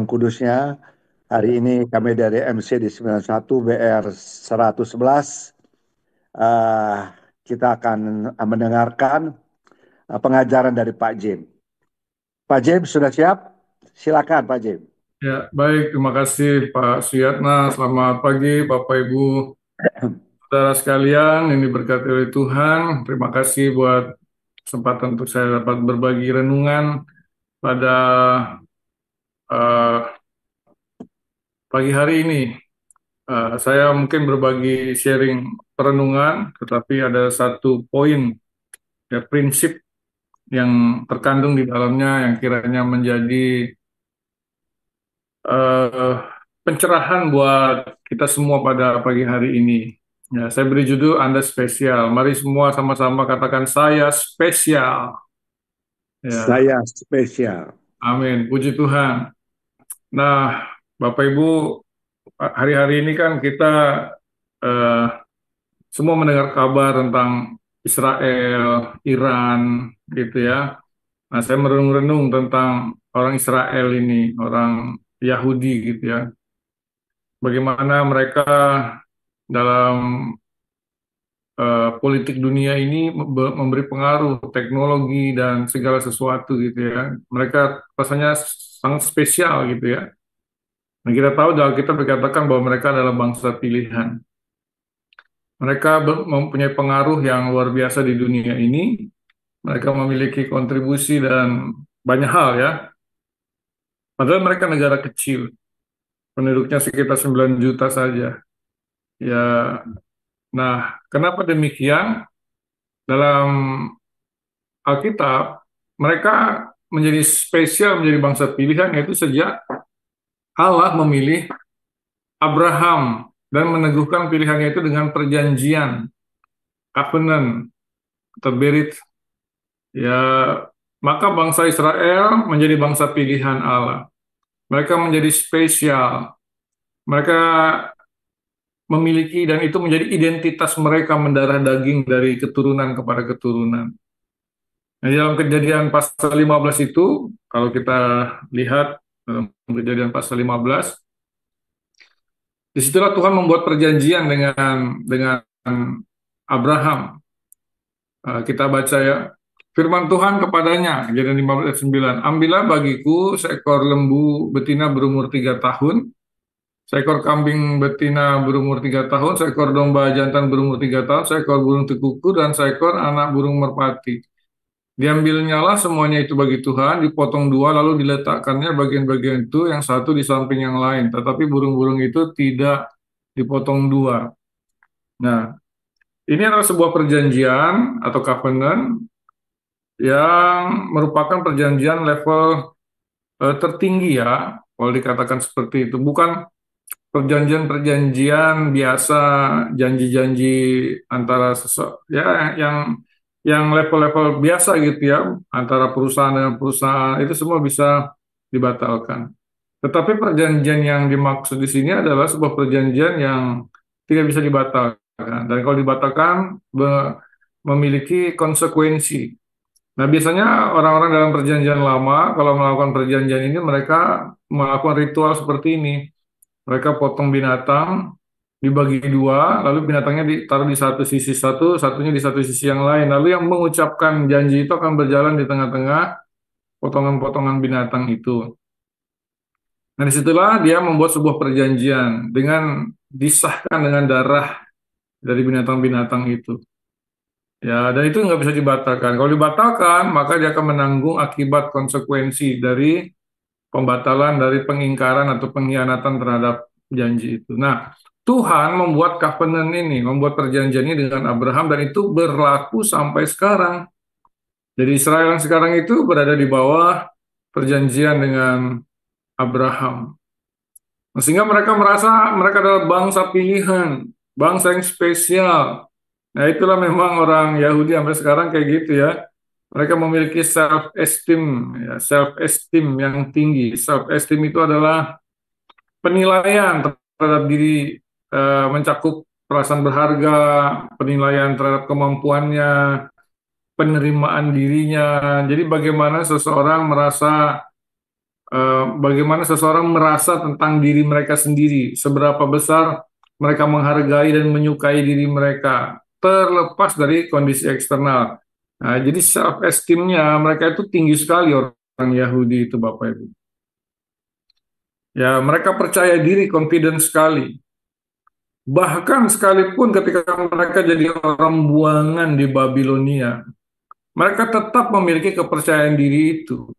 pengkudusnya. Hari ini kami dari MC di 91 BR 111, eh, kita akan mendengarkan pengajaran dari Pak Jim. Pak Jim sudah siap? Silakan Pak Jim. Ya, baik. Terima kasih Pak Suyatna. Selamat pagi Bapak Ibu saudara sekalian yang diberkati oleh Tuhan. Terima kasih buat kesempatan untuk saya dapat berbagi renungan pada eh, pagi hari ini. Saya mungkin berbagi sharing perenungan, tetapi ada satu poin, ya, prinsip yang terkandung di dalamnya yang kiranya menjadi eh, pencerahan buat kita semua pada pagi hari ini. Ya, saya beri judul Anda Spesial. Mari semua sama-sama katakan saya spesial. Ya, Saya spesial. amin. Puji Tuhan. Nah, Bapak Ibu, hari-hari ini kan kita eh, semua mendengar kabar tentang Israel, Iran, gitu ya. Nah, saya merenung-renung tentang orang Israel ini, orang Yahudi gitu ya. Bagaimana mereka dalam politik dunia ini memberi pengaruh teknologi dan segala sesuatu gitu ya. Mereka rasanya sangat spesial gitu ya. Nah, kita tahu dalam kita berkatakan bahwa mereka adalah bangsa pilihan. Mereka mempunyai pengaruh yang luar biasa di dunia ini. Mereka memiliki kontribusi dan banyak hal ya. Padahal mereka negara kecil, penduduknya sekitar 9 juta saja. Ya, nah, kenapa demikian? Dalam Alkitab, mereka menjadi spesial, menjadi bangsa pilihan, yaitu sejak Allah memilih Abraham dan meneguhkan pilihannya itu dengan perjanjian, covenant, atau berit. Ya, maka bangsa Israel menjadi bangsa pilihan Allah. Mereka menjadi spesial. Mereka memiliki dan itu menjadi identitas mereka mendarah daging dari keturunan kepada keturunan. Nah, di dalam kejadian pasal 15 itu, kalau kita lihat dalam kejadian pasal 15, disitulah Tuhan membuat perjanjian dengan Abraham. Kita baca ya, firman Tuhan kepadanya, kejadian 15 ayat 9, ambillah bagiku seekor lembu betina berumur 3 tahun, seekor kambing betina berumur 3 tahun, seekor domba jantan berumur 3 tahun, seekor burung tekukur, dan seekor anak burung merpati. Diambilnyalah semuanya itu bagi Tuhan, dipotong dua, lalu diletakkannya bagian-bagian itu yang satu di samping yang lain. Tetapi burung-burung itu tidak dipotong dua. Nah, ini adalah sebuah perjanjian atau covenant yang merupakan perjanjian level tertinggi ya, kalau dikatakan seperti itu. Bukan perjanjian-perjanjian biasa, janji-janji antara ya yang level-level biasa gitu ya, antara perusahaan dengan perusahaan itu semua bisa dibatalkan. Tetapi perjanjian yang dimaksud di sini adalah sebuah perjanjian yang tidak bisa dibatalkan. Dan kalau dibatalkan memiliki konsekuensi. Nah, biasanya orang-orang dalam perjanjian lama kalau melakukan perjanjian ini mereka melakukan ritual seperti ini. Mereka potong binatang, dibagi dua, lalu binatangnya ditaruh di satu sisi satu, satunya di satu sisi yang lain. Lalu yang mengucapkan janji itu akan berjalan di tengah-tengah potongan-potongan binatang itu. Nah, disitulah dia membuat sebuah perjanjian dengan disahkan dengan darah dari binatang-binatang itu. Ya, dan itu nggak bisa dibatalkan. Kalau dibatalkan, maka dia akan menanggung akibat konsekuensi dari pembatalan, dari pengingkaran atau pengkhianatan terhadap janji itu. Nah, Tuhan membuat covenant ini, membuat perjanjian ini dengan Abraham dan itu berlaku sampai sekarang. Jadi Israel yang sekarang itu berada di bawah perjanjian dengan Abraham. Nah, sehingga mereka merasa mereka adalah bangsa pilihan, bangsa yang spesial. Nah, itulah memang orang Yahudi sampai sekarang kayak gitu ya. Mereka memiliki self-esteem, ya, self-esteem yang tinggi. Self-esteem itu adalah penilaian terhadap diri, mencakup perasaan berharga, penilaian terhadap kemampuannya, penerimaan dirinya. Jadi bagaimana seseorang merasa bagaimana seseorang merasa tentang diri mereka sendiri, seberapa besar mereka menghargai dan menyukai diri mereka, terlepas dari kondisi eksternal. Nah, jadi self esteemnya mereka itu tinggi sekali orang Yahudi itu Bapak Ibu. Ya, mereka percaya diri, confident sekali. Bahkan sekalipun ketika mereka jadi orang buangan di Babilonia, mereka tetap memiliki kepercayaan diri itu.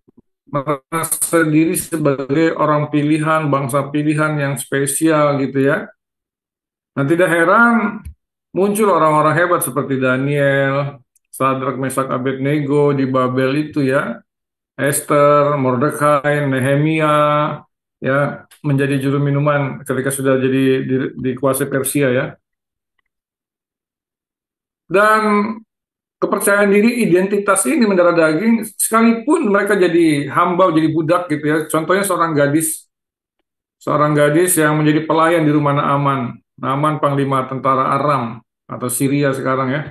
Merasa diri sebagai orang pilihan, bangsa pilihan yang spesial gitu ya. Nah, tidak heran muncul orang-orang hebat seperti Daniel, Sadrak, Mesak, Abednego di Babel itu ya, Esther, Mordekai, Nehemia, ya, menjadi juru minuman ketika sudah jadi dikuasai Persia ya. Dan kepercayaan diri, identitas ini mendarah daging, sekalipun mereka jadi hamba, jadi budak gitu ya. Contohnya seorang gadis yang menjadi pelayan di rumah Naaman. Naaman panglima tentara Aram atau Syria sekarang ya.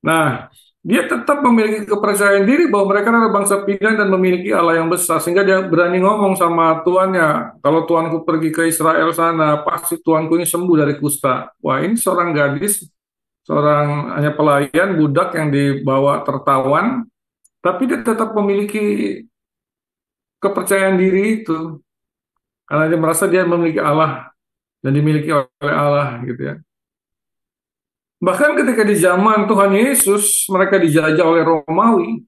Nah, dia tetap memiliki kepercayaan diri bahwa mereka adalah bangsa pilihan dan memiliki Allah yang besar, sehingga dia berani ngomong sama tuannya, kalau tuanku pergi ke Israel sana, pasti tuanku ini sembuh dari kusta. Wah, ini seorang gadis, seorang hanya pelayan, budak yang dibawa tertawan, tapi dia tetap memiliki kepercayaan diri itu, karena dia merasa dia memiliki Allah dan dimiliki oleh Allah gitu ya. Bahkan ketika di zaman Tuhan Yesus, mereka dijajah oleh Romawi,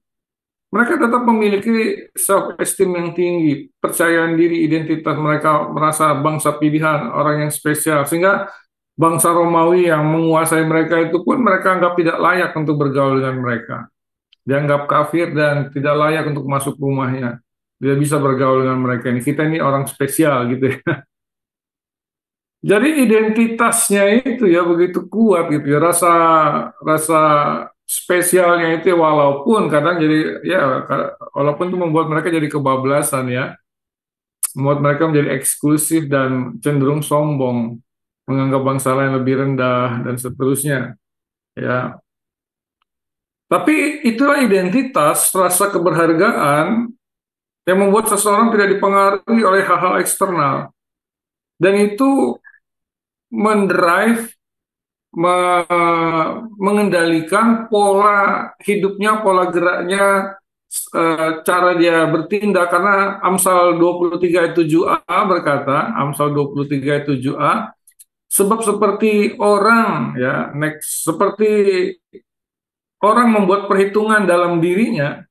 mereka tetap memiliki self esteem yang tinggi, percayaan diri, identitas mereka merasa bangsa pilihan, orang yang spesial, sehingga bangsa Romawi yang menguasai mereka itu pun mereka anggap tidak layak untuk bergaul dengan mereka. Dianggap kafir dan tidak layak untuk masuk rumahnya. Tidak bisa bergaul dengan mereka ini. Kita ini orang spesial gitu ya. Jadi identitasnya itu ya begitu kuat gitu ya, rasa rasa spesialnya itu ya, walaupun kadang jadi ya walaupun itu membuat mereka jadi kebablasan ya, membuat mereka menjadi eksklusif dan cenderung sombong, menganggap bangsa lain lebih rendah dan seterusnya ya. Tapi itulah identitas, rasa keberhargaan yang membuat seseorang tidak dipengaruhi oleh hal-hal eksternal dan itu mendrive mengendalikan pola hidupnya, pola geraknya, cara dia bertindak. Karena Amsal 23 ayat 7a berkata, Amsal 23 ayat 7a, sebab seperti orang ya, next, seperti orang membuat perhitungan dalam dirinya,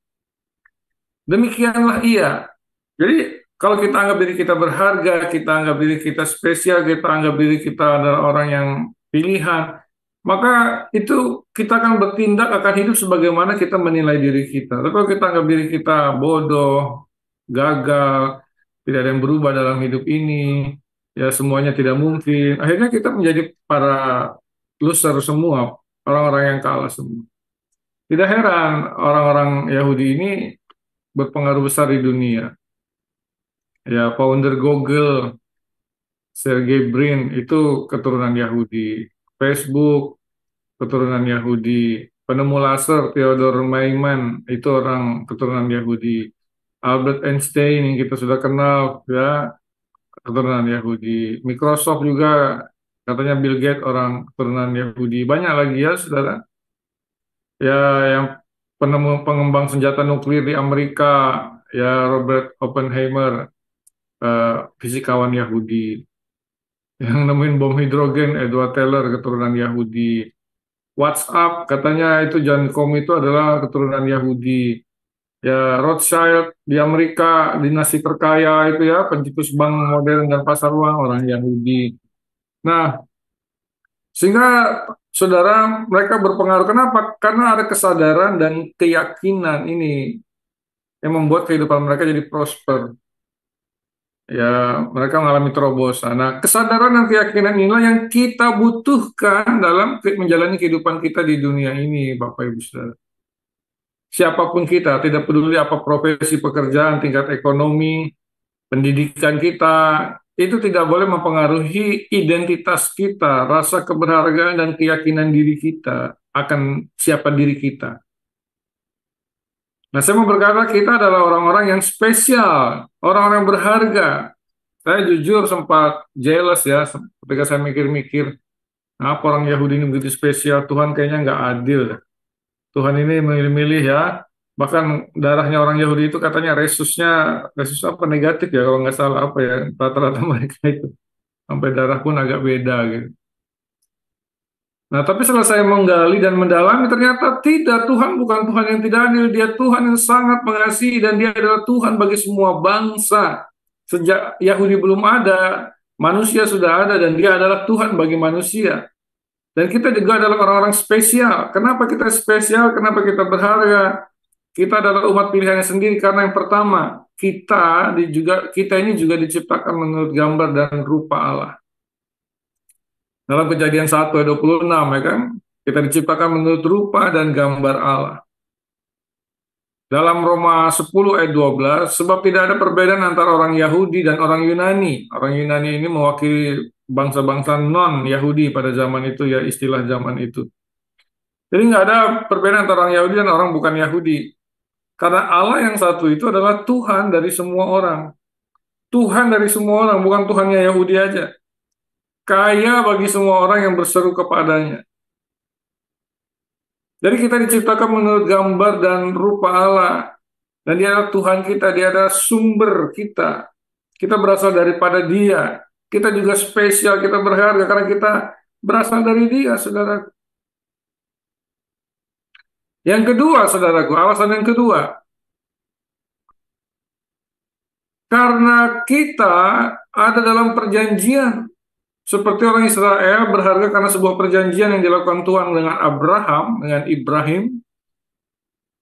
demikianlah ia. Jadi kalau kita anggap diri kita berharga, kita anggap diri kita spesial, kita anggap diri kita adalah orang yang pilihan, maka itu kita akan bertindak, akan hidup sebagaimana kita menilai diri kita. Tapi kalau kita anggap diri kita bodoh, gagal, tidak ada yang berubah dalam hidup ini, ya semuanya tidak mungkin, akhirnya kita menjadi para loser semua, orang-orang yang kalah semua. Tidak heran orang-orang Yahudi ini berpengaruh besar di dunia. Ya, founder Google, Sergey Brin, itu keturunan Yahudi. Facebook, keturunan Yahudi. Penemu laser, Theodore Maiman, itu orang keturunan Yahudi. Albert Einstein yang kita sudah kenal, ya, keturunan Yahudi. Microsoft juga, katanya Bill Gates orang keturunan Yahudi. Banyak lagi ya, saudara. Ya, yang pengembang senjata nuklir di Amerika, ya Robert Oppenheimer, fisikawan Yahudi. Yang nemuin bom hidrogen, Edward Teller, keturunan Yahudi. WhatsApp, katanya itu John Com itu adalah keturunan Yahudi. Ya, Rothschild di Amerika, dinasti terkaya itu ya, pencetus bank modern dan pasar uang, orang Yahudi. Nah, sehingga saudara mereka berpengaruh. Kenapa? Karena ada kesadaran dan keyakinan ini yang membuat kehidupan mereka jadi prosper. Ya, mereka mengalami terobosan. Nah, kesadaran dan keyakinan inilah yang kita butuhkan dalam menjalani kehidupan kita di dunia ini, Bapak Ibu Saudara. Siapapun kita, tidak peduli apa profesi pekerjaan, tingkat ekonomi, pendidikan kita, itu tidak boleh mempengaruhi identitas kita, rasa keberhargaan dan keyakinan diri kita akan siapa diri kita. Nah, saya mau berkata kita adalah orang-orang yang spesial, orang-orang yang berharga. Saya jujur sempat jealous ya ketika saya mikir-mikir, apa orang Yahudi ini begitu spesial, Tuhan kayaknya nggak adil. Tuhan ini milih-milih ya. Bahkan darahnya orang Yahudi itu katanya resus apa negatif ya kalau nggak salah apa ya rata-rata mereka itu sampai darah pun agak beda gitu. Nah, tapi setelah saya menggali dan mendalami, ternyata tidak, Tuhan bukan Tuhan yang tidak adil, Dia Tuhan yang sangat mengasihi, dan Dia adalah Tuhan bagi semua bangsa. Sejak Yahudi belum ada, manusia sudah ada, dan Dia adalah Tuhan bagi manusia. Dan kita juga adalah orang-orang spesial. Kenapa kita spesial? Kenapa kita berharga? Kita adalah umat pilihannya sendiri, karena yang pertama, kita ini juga diciptakan menurut gambar dan rupa Allah. Dalam Kejadian 1 ayat 26 ya kan, kita diciptakan menurut rupa dan gambar Allah. Dalam Roma 10 ayat 12, sebab tidak ada perbedaan antara orang Yahudi dan orang Yunani. Orang Yunani ini mewakili bangsa-bangsa non-Yahudi pada zaman itu ya, istilah zaman itu. Jadi nggak ada perbedaan antara orang Yahudi dan orang bukan Yahudi. Karena Allah yang satu itu adalah Tuhan dari semua orang. Tuhan dari semua orang, bukan Tuhannya Yahudi aja. Kaya bagi semua orang yang berseru kepadanya. Jadi kita diciptakan menurut gambar dan rupa Allah. Dan Dia adalah Tuhan kita, Dia adalah sumber kita. Kita berasal daripada Dia. Kita juga spesial, kita berharga karena kita berasal dari Dia, saudara. Yang kedua, saudaraku, alasan yang kedua. Karena kita ada dalam perjanjian. Seperti orang Israel berharga karena sebuah perjanjian yang dilakukan Tuhan dengan Abraham, dengan Ibrahim.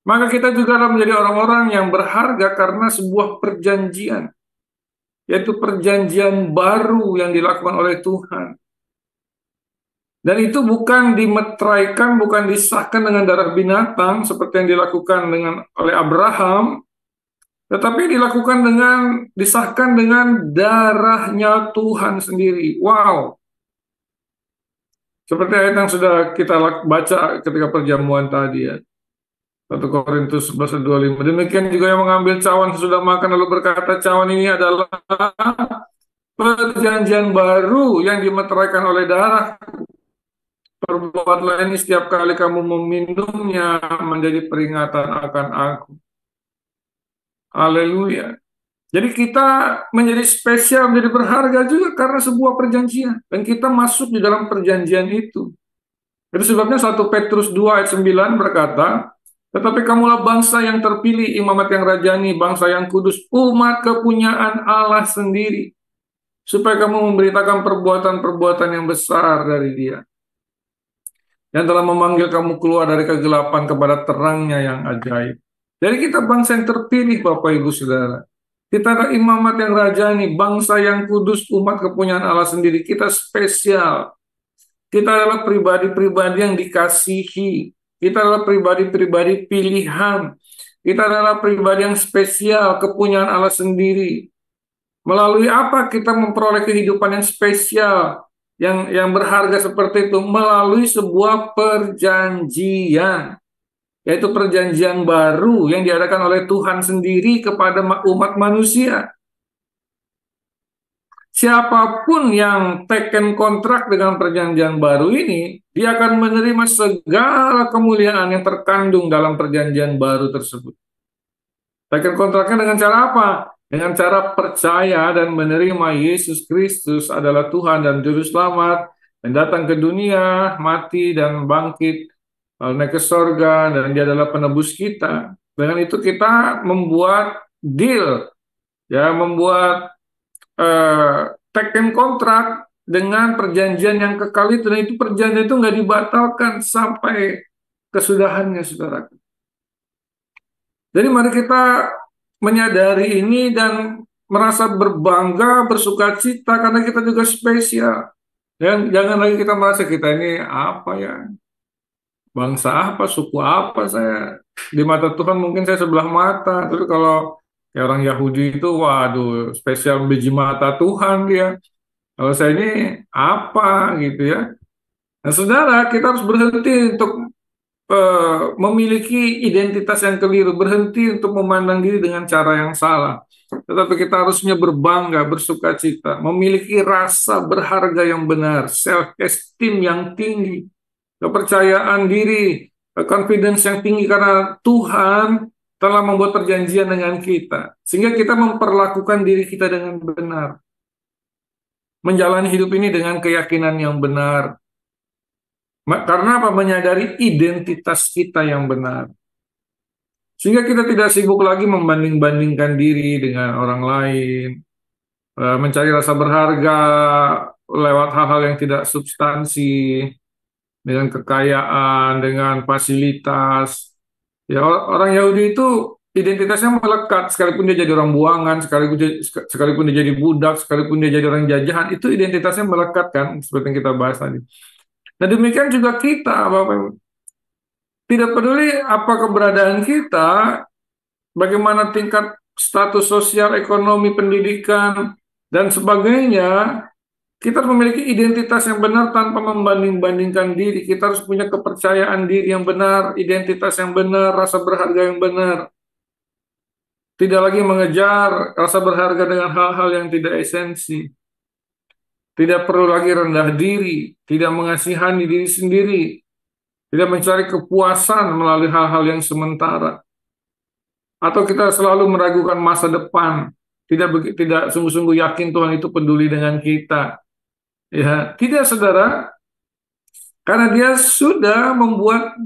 Maka kita juga akan menjadi orang-orang yang berharga karena sebuah perjanjian. Yaitu perjanjian baru yang dilakukan oleh Tuhan. Dan itu bukan dimeteraikan, bukan disahkan dengan darah binatang seperti yang dilakukan oleh Abraham, tetapi disahkan dengan darahnya Tuhan sendiri. Wow. Seperti ayat yang sudah kita baca ketika perjamuan tadi ya. 1 Korintus 11:25. Demikian juga yang mengambil cawan sesudah makan lalu berkata, cawan ini adalah perjanjian baru yang dimeteraikan oleh darah. Perbuatlah ini setiap kali kamu meminumnya menjadi peringatan akan aku. Haleluya. Jadi kita menjadi spesial, menjadi berharga juga karena sebuah perjanjian. Dan kita masuk di dalam perjanjian itu. Itu sebabnya 1 Petrus 2 ayat 9 berkata, tetapi kamulah bangsa yang terpilih, imamat yang rajani, bangsa yang kudus, umat kepunyaan Allah sendiri. Supaya kamu memberitakan perbuatan-perbuatan yang besar dari Dia. Yang telah memanggil kamu keluar dari kegelapan kepada terangnya yang ajaib. Jadi kita bangsa yang terpilih, Bapak Ibu Saudara. Kita adalah imamat yang rajani, bangsa yang kudus, umat kepunyaan Allah sendiri. Kita spesial. Kita adalah pribadi-pribadi yang dikasihi. Kita adalah pribadi-pribadi pilihan. Kita adalah pribadi yang spesial, kepunyaan Allah sendiri. Melalui apa kita memperoleh kehidupan yang spesial, yang berharga seperti itu? Melalui sebuah perjanjian. Yaitu perjanjian baru yang diadakan oleh Tuhan sendiri kepada umat manusia. Siapapun yang taken kontrak dengan perjanjian baru ini, dia akan menerima segala kemuliaan yang terkandung dalam perjanjian baru tersebut. Taken kontraknya dengan cara apa? Dengan cara percaya dan menerima Yesus Kristus adalah Tuhan dan Juru Selamat, yang datang ke dunia, mati dan bangkit, naik ke sorga, dan Dia adalah penebus kita. Dengan itu kita membuat deal, ya, membuat taken kontrak dengan perjanjian yang kekal itu, dan itu perjanjian itu nggak dibatalkan sampai kesudahannya, saudara. Jadi mari kita menyadari ini dan merasa berbangga, bersukacita karena kita juga spesial. Dan jangan lagi kita merasa kita ini apa ya, bangsa apa, suku apa saya. Di mata Tuhan mungkin saya sebelah mata, tapi kalau ya orang Yahudi itu, waduh, spesial biji mata Tuhan dia. Kalau saya ini apa gitu ya. Nah, saudara, kita harus berhenti untuk memiliki identitas yang keliru, berhenti untuk memandang diri dengan cara yang salah. Tetapi kita harusnya berbangga, bersukacita, memiliki rasa berharga yang benar, self-esteem yang tinggi, kepercayaan diri, confidence yang tinggi karena Tuhan telah membuat perjanjian dengan kita. Sehingga kita memperlakukan diri kita dengan benar. Menjalani hidup ini dengan keyakinan yang benar. Karena apa? Menyadari identitas kita yang benar. Sehingga kita tidak sibuk lagi membanding-bandingkan diri dengan orang lain, mencari rasa berharga lewat hal-hal yang tidak substansi, dengan kekayaan, dengan fasilitas. Ya, orang Yahudi itu identitasnya melekat, sekalipun dia jadi orang buangan, sekalipun dia jadi budak, sekalipun dia jadi orang jajahan, itu identitasnya melekat kan, seperti yang kita bahas tadi. Nah demikian juga kita, Bapak Ibu. Tidak peduli apa keberadaan kita, bagaimana tingkat status sosial, ekonomi, pendidikan, dan sebagainya, kita harus memiliki identitas yang benar tanpa membanding-bandingkan diri. Kita harus punya kepercayaan diri yang benar, identitas yang benar, rasa berharga yang benar. Tidak lagi mengejar rasa berharga dengan hal-hal yang tidak esensi. Tidak perlu lagi rendah diri, tidak mengasihani diri sendiri, tidak mencari kepuasan melalui hal-hal yang sementara. Atau kita selalu meragukan masa depan, tidak sungguh-sungguh yakin Tuhan itu peduli dengan kita. Ya, tidak saudara, karena dia sudah membuat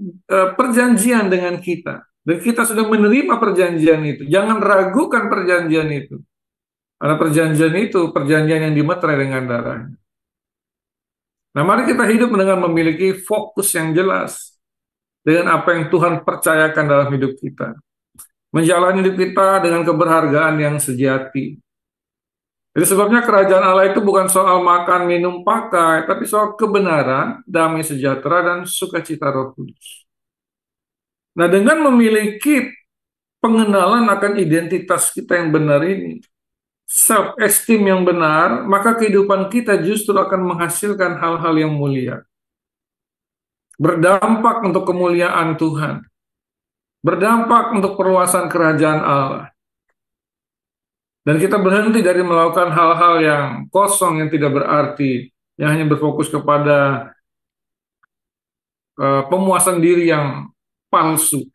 perjanjian dengan kita. Dan kita sudah menerima perjanjian itu. Jangan ragukan perjanjian itu. Karena perjanjian itu perjanjian yang dimeterai dengan darahnya. Nah, mari kita hidup dengan memiliki fokus yang jelas dengan apa yang Tuhan percayakan dalam hidup kita. Menjalani hidup kita dengan keberhargaan yang sejati. Jadi sebabnya kerajaan Allah itu bukan soal makan, minum, pakai, tapi soal kebenaran, damai sejahtera, dan sukacita Roh Kudus. Nah, dengan memiliki pengenalan akan identitas kita yang benar ini, self-esteem yang benar, maka kehidupan kita justru akan menghasilkan hal-hal yang mulia. Berdampak untuk kemuliaan Tuhan. Berdampak untuk perluasan kerajaan Allah. Dan kita berhenti dari melakukan hal-hal yang kosong, yang tidak berarti, yang hanya berfokus kepada pemuasan diri yang palsu.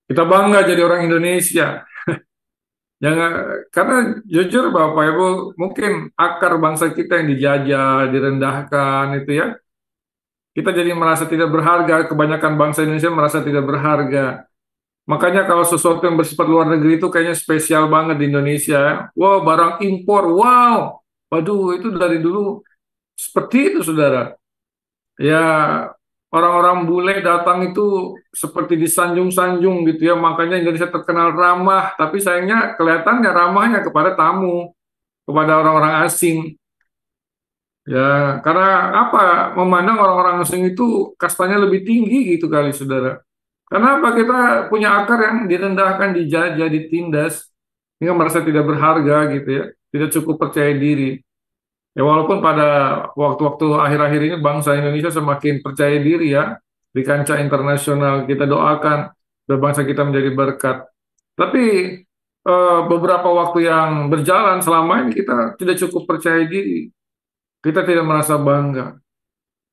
Kita bangga jadi orang Indonesia. Jangan, karena jujur Bapak Ibu, mungkin akar bangsa kita yang dijajah, direndahkan itu ya. Kita jadi merasa tidak berharga, kebanyakan bangsa Indonesia merasa tidak berharga. Makanya kalau sesuatu yang bersifat luar negeri itu kayaknya spesial banget di Indonesia. Ya. Wow, barang impor, wow. Waduh, itu dari dulu seperti itu, saudara. Ya, orang-orang bule datang itu seperti disanjung-sanjung gitu ya. Makanya Indonesia terkenal ramah, tapi sayangnya kelihatannya ramahnya kepada tamu, kepada orang-orang asing. Ya, karena apa? Memandang orang-orang asing itu kastanya lebih tinggi gitu kali, saudara. Karena apa? Kita punya akar yang direndahkan, dijajah, ditindas, hingga merasa tidak berharga gitu ya, tidak cukup percaya diri. Ya walaupun pada waktu-waktu akhir-akhir ini bangsa Indonesia semakin percaya diri ya di kancah internasional, kita doakan dan bangsa kita menjadi berkat. Tapi beberapa waktu yang berjalan selama ini kita tidak cukup percaya diri, kita tidak merasa bangga.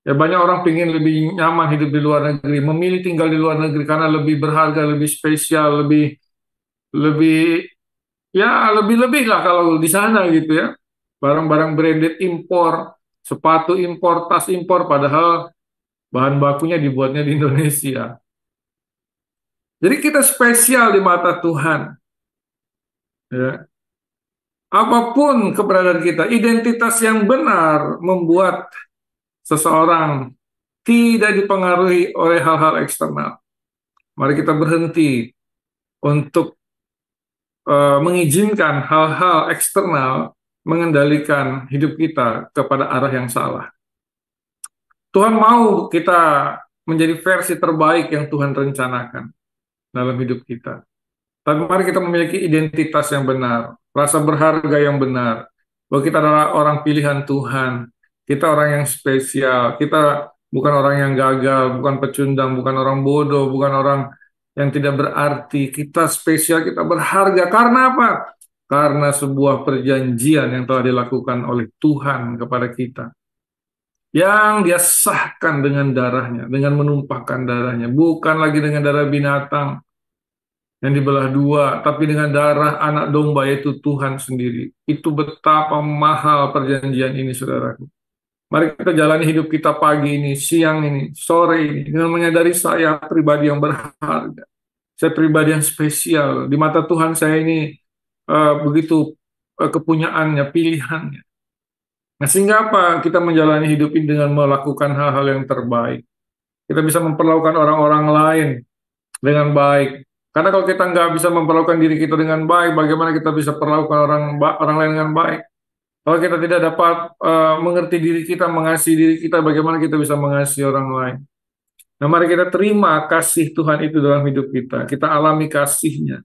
Ya banyak orang ingin lebih nyaman hidup di luar negeri, memilih tinggal di luar negeri karena lebih berharga, lebih spesial, lebih lebih ya lebih-lebih lah kalau di sana gitu ya. Barang-barang branded impor, sepatu impor, tas impor, padahal bahan bakunya dibuatnya di Indonesia. Jadi kita spesial di mata Tuhan. Ya. Apapun keberadaan kita, identitas yang benar membuat seseorang tidak dipengaruhi oleh hal-hal eksternal. Mari kita berhenti untuk mengizinkan hal-hal eksternal mengendalikan hidup kita kepada arah yang salah. Tuhan mau kita menjadi versi terbaik yang Tuhan rencanakan dalam hidup kita. Tapi mari kita memiliki identitas yang benar, rasa berharga yang benar, bahwa kita adalah orang pilihan Tuhan, kita orang yang spesial, kita bukan orang yang gagal, bukan pecundang, bukan orang bodoh, bukan orang yang tidak berarti. Kita spesial, kita berharga. Karena apa? Karena sebuah perjanjian yang telah dilakukan oleh Tuhan kepada kita. Yang dia sahkan dengan darahnya, dengan menumpahkan darahnya. Bukan lagi dengan darah binatang yang dibelah dua, tapi dengan darah anak domba yaitu Tuhan sendiri. Itu betapa mahal perjanjian ini, saudaraku. Mari kita jalani hidup kita pagi ini, siang ini, sore ini, dengan menyadari saya pribadi yang berharga. Saya pribadi yang spesial. Di mata Tuhan saya ini begitu kepunyaannya, pilihannya. Nah, sehingga apa? Kita menjalani hidup ini dengan melakukan hal-hal yang terbaik. Kita bisa memperlakukan orang-orang lain dengan baik. Karena kalau kita nggak bisa memperlakukan diri kita dengan baik, bagaimana kita bisa perlakukan orang lain dengan baik? Kalau kita tidak dapat mengerti diri kita, mengasihi diri kita, bagaimana kita bisa mengasihi orang lain? Nah, mari kita terima kasih Tuhan itu dalam hidup kita. Kita alami kasih-Nya,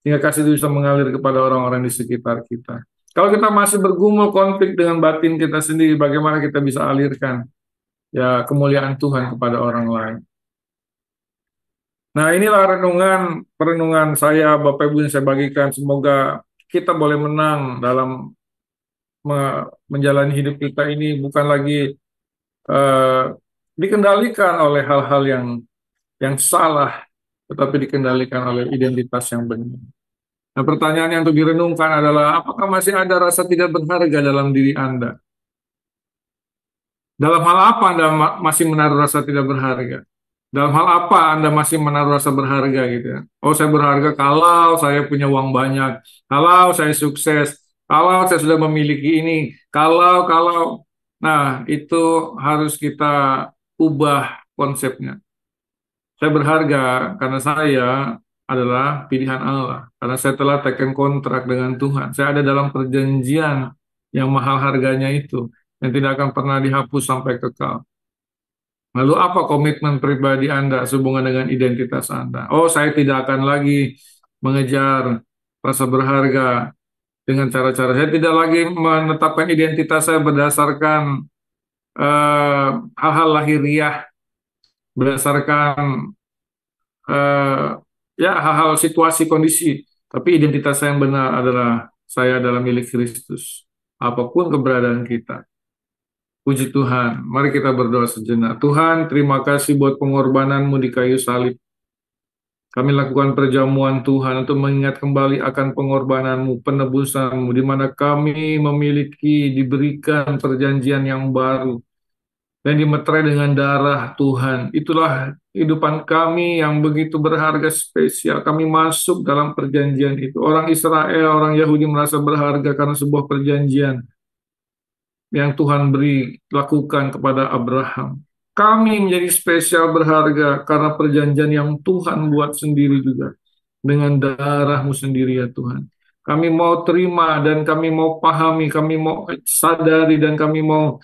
sehingga kasih itu bisa mengalir kepada orang-orang di sekitar kita. Kalau kita masih bergumul konflik dengan batin kita sendiri, bagaimana kita bisa alirkan ya kemuliaan Tuhan kepada orang lain? Nah, inilah perenungan saya, Bapak Ibu yang saya bagikan. Semoga kita boleh menang dalam menjalani hidup kita ini, bukan lagi eh, dikendalikan oleh hal-hal yang salah, tetapi dikendalikan oleh identitas yang benar. Nah, pertanyaan yang untuk direnungkan adalah, apakah masih ada rasa tidak berharga dalam diri Anda? Dalam hal apa Anda masih menaruh rasa tidak berharga? Dalam hal apa Anda masih menaruh rasa berharga gitu ya? Oh, saya berharga kalau saya punya uang banyak, kalau saya sukses, kalau saya sudah memiliki ini, kalau. Nah, itu harus kita ubah konsepnya. Saya berharga karena saya adalah pilihan Allah. Karena saya telah tekan kontrak dengan Tuhan. Saya ada dalam perjanjian yang mahal harganya itu, yang tidak akan pernah dihapus sampai kekal. Lalu apa komitmen pribadi Anda sehubungan dengan identitas Anda? Oh, saya tidak akan lagi mengejar rasa berharga dengan cara-cara. Saya tidak lagi menetapkan identitas saya berdasarkan eh, hal-hal lahiriah, berdasarkan eh, ya hal-hal situasi kondisi. Tapi identitas saya yang benar adalah saya adalah milik Kristus. Apapun keberadaan kita. Puji Tuhan. Mari kita berdoa sejenak. Tuhan, terima kasih buat pengorbananmu di kayu salib. Kami lakukan perjamuan Tuhan untuk mengingat kembali akan pengorbananmu, penebusanmu, di mana kami memiliki, diberikan perjanjian yang baru, dan dimeterai dengan darah Tuhan. Itulah kehidupan kami yang begitu berharga spesial. Kami masuk dalam perjanjian itu. Orang Israel, orang Yahudi merasa berharga karena sebuah perjanjian yang Tuhan beri lakukan kepada Abraham. Kami menjadi spesial berharga karena perjanjian yang Tuhan buat sendiri juga. Dengan darah-Mu sendiri ya Tuhan. Kami mau terima dan kami mau pahami, kami mau sadari dan kami mau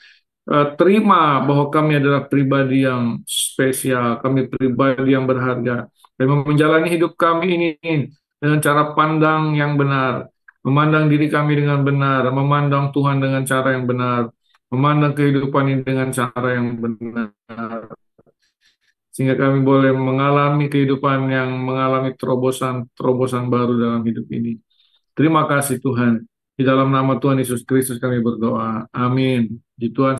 terima bahwa kami adalah pribadi yang spesial, kami pribadi yang berharga. Dan menjalani hidup kami ini dengan cara pandang yang benar, memandang diri kami dengan benar, memandang Tuhan dengan cara yang benar, memandang kehidupan ini dengan cara yang benar, sehingga kami boleh mengalami kehidupan yang mengalami terobosan baru dalam hidup ini. Terima kasih Tuhan. Di dalam nama Tuhan Yesus Kristus kami berdoa. Amin. Di Tuhan